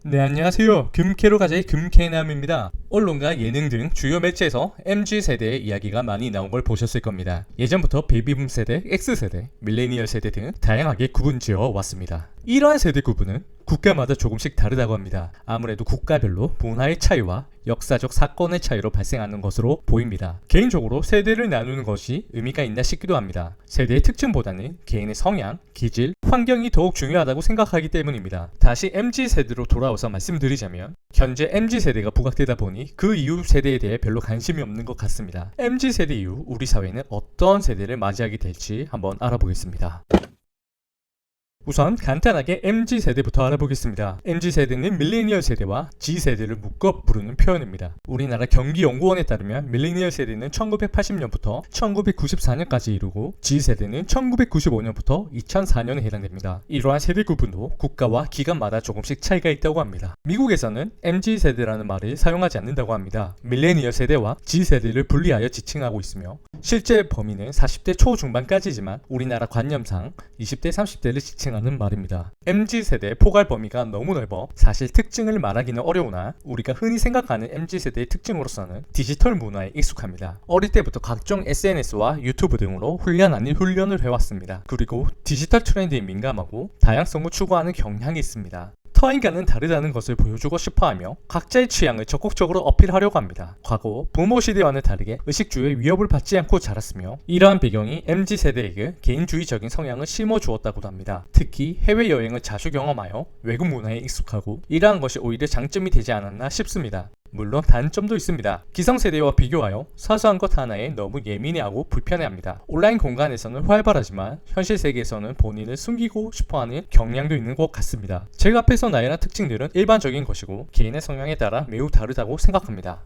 네, 안녕하세요. 금캐로 가자의 금캐남입니다. 언론과 예능 등 주요 매체에서 MZ세대의 이야기가 많이 나온 걸 보셨을 겁니다. 예전부터 베이비붐 세대, X세대, 밀레니얼 세대 등 다양하게 구분지어 왔습니다. 이러한 세대 구분은 국가마다 조금씩 다르다고 합니다. 아무래도 국가별로 문화의 차이와 역사적 사건의 차이로 발생하는 것으로 보입니다. 개인적으로 세대를 나누는 것이 의미가 있나 싶기도 합니다. 세대의 특징보다는 개인의 성향, 기질, 환경이 더욱 중요하다고 생각하기 때문입니다. 다시 MZ세대로 돌아와서 말씀드리자면 현재 MZ세대가 부각되다 보니 그 이후 세대에 대해 별로 관심이 없는 것 같습니다. MZ세대 이후 우리 사회는 어떤 세대를 맞이하게 될지 한번 알아보겠습니다. 우선 간단하게 MZ세대부터 알아보겠습니다. MZ세대는 밀레니얼 세대와 G세대를 묶어 부르는 표현입니다. 우리나라 경기연구원에 따르면 밀레니얼 세대는 1980년부터 1994년까지 이루고 G세대는 1995년부터 2004년에 해당됩니다. 이러한 세대 구분도 국가와 기관마다 조금씩 차이가 있다고 합니다. 미국에서는 MZ세대라는 말을 사용하지 않는다고 합니다. 밀레니얼 세대와 G세대를 분리하여 지칭하고 있으며 실제 범위는 40대 초중반까지지만 우리나라 관념상 20대 30대를 지칭하는 말입니다. MZ세대의 포괄 범위가 너무 넓어 사실 특징을 말하기는 어려우나 우리가 흔히 생각하는 MZ세대의 특징으로서는 디지털 문화에 익숙합니다. 어릴 때부터 각종 SNS와 유튜브 등으로 훈련 아닌 훈련을 해왔습니다. 그리고 디지털 트렌드에 민감하고 다양성을 추구하는 경향이 있습니다. 타인과는 다르다는 것을 보여주고 싶어하며 각자의 취향을 적극적으로 어필하려고 합니다. 과거 부모 시대와는 다르게 의식주의 위협을 받지 않고 자랐으며 이러한 배경이 MZ세대에게 개인주의적인 성향을 심어주었다고도 합니다. 특히 해외여행을 자주 경험하여 외국 문화에 익숙하고 이러한 것이 오히려 장점이 되지 않았나 싶습니다. 물론 단점도 있습니다. 기성세대와 비교하여 사소한 것 하나에 너무 예민해하고 불편해합니다. 온라인 공간에서는 활발하지만 현실 세계에서는 본인을 숨기고 싶어하는 경향도 있는 것 같습니다. 제가 앞에서 나열한 특징들은 일반적인 것이고 개인의 성향에 따라 매우 다르다고 생각합니다.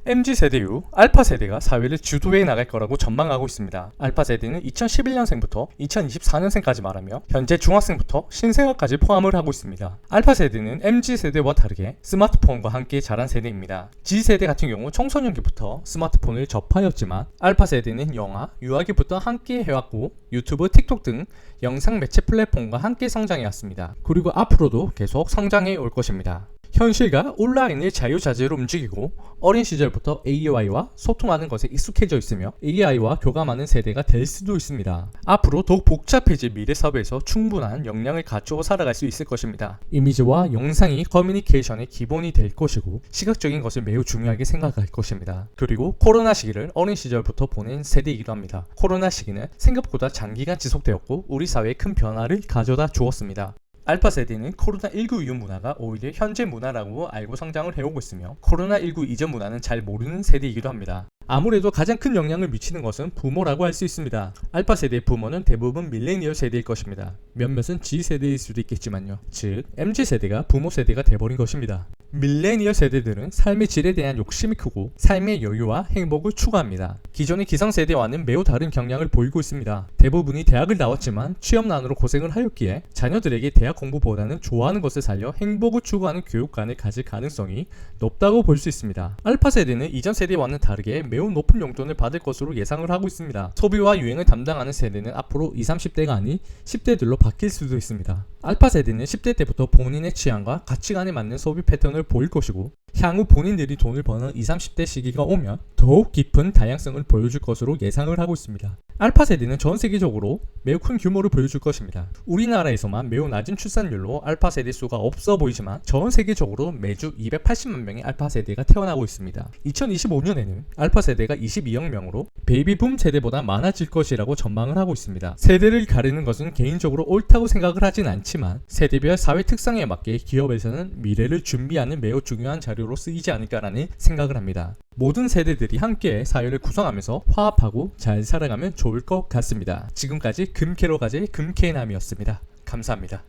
MZ세대 이후 알파세대가 사회를 주도해 나갈 거라고 전망하고 있습니다. 알파세대는 2011년생부터 2024년생까지 말하며 현재 중학생부터 신생아까지 포함을 하고 있습니다. 알파세대는 MZ세대와 다르게 스마트폰과 함께 자란 세대입니다. G세대 같은 경우 청소년기부터 스마트폰을 접하였지만 알파세대는 영아, 유아기부터 함께 해왔고 유튜브, 틱톡 등 영상 매체 플랫폼과 함께 성장해왔습니다. 그리고 앞으로도 계속 성장해 올 것입니다. 현실과 온라인을 자유자재로 움직이고 어린 시절부터 AI와 소통하는 것에 익숙해져 있으며 AI와 교감하는 세대가 될 수도 있습니다. 앞으로 더욱 복잡해질 미래 사회에서 충분한 역량을 갖추어 살아갈 수 있을 것입니다. 이미지와 영상이 커뮤니케이션의 기본이 될 것이고 시각적인 것을 매우 중요하게 생각할 것입니다. 그리고 코로나 시기를 어린 시절부터 보낸 세대이기도 합니다. 코로나 시기는 생각보다 장기간 지속되었고 우리 사회에 큰 변화를 가져다 주었습니다. 알파세대는 코로나19 이후 문화가 오히려 현재 문화라고 알고 성장을 해오고 있으며 코로나19 이전 문화는 잘 모르는 세대이기도 합니다. 아무래도 가장 큰 영향을 미치는 것은 부모라고 할 수 있습니다. 알파세대의 부모는 대부분 밀레니얼 세대일 것입니다. 몇몇은 G세대일 수도 있겠지만요. 즉 MZ세대가 부모 세대가 돼버린 것입니다. 밀레니얼 세대들은 삶의 질에 대한 욕심이 크고 삶의 여유와 행복을 추구합니다. 기존의 기성세대와는 매우 다른 경향을 보이고 있습니다. 대부분이 대학을 나왔지만 취업난으로 고생을 하였기에 자녀들에게 대학 공부보다는 좋아하는 것을 살려 행복을 추구하는 교육관을 가질 가능성이 높다고 볼 수 있습니다. 알파세대는 이전 세대와는 다르게 매우 높은 용돈을 받을 것으로 예상을 하고 있습니다. 소비와 유행을 담당하는 세대는 앞으로 20, 30대가 아닌 10대들로 바뀔 수도 있습니다. 알파 세대는 10대 때부터 본인의 취향과 가치관에 맞는 소비 패턴을 보일 것이고 향후 본인들이 돈을 버는 20, 30대 시기가 오면 더욱 깊은 다양성을 보여줄 것으로 예상을 하고 있습니다. 알파 세대는 전 세계적으로 매우 큰 규모를 보여줄 것입니다. 우리나라에서만 매우 낮은 출산율로 알파 세대 수가 없어 보이지만 전 세계적으로 매주 280만 명의 알파 세대가 태어나고 있습니다. 2025년에는 알파 세대가 22억 명으로 베이비붐 세대보다 많아질 것이라고 전망을 하고 있습니다. 세대를 가르는 것은 개인적으로 옳다고 생각을 하진 않지만 세대별 사회 특성에 맞게 기업에서는 미래를 준비하는 매우 중요한 자료로 쓰이지 않을까라는 생각을 합니다. 모든 세대들이 함께 사회를 구성하면서 화합하고 잘 살아가면 좋을 것 같습니다. 지금까지 금캐로 가지 금캐남이었습니다. 감사합니다.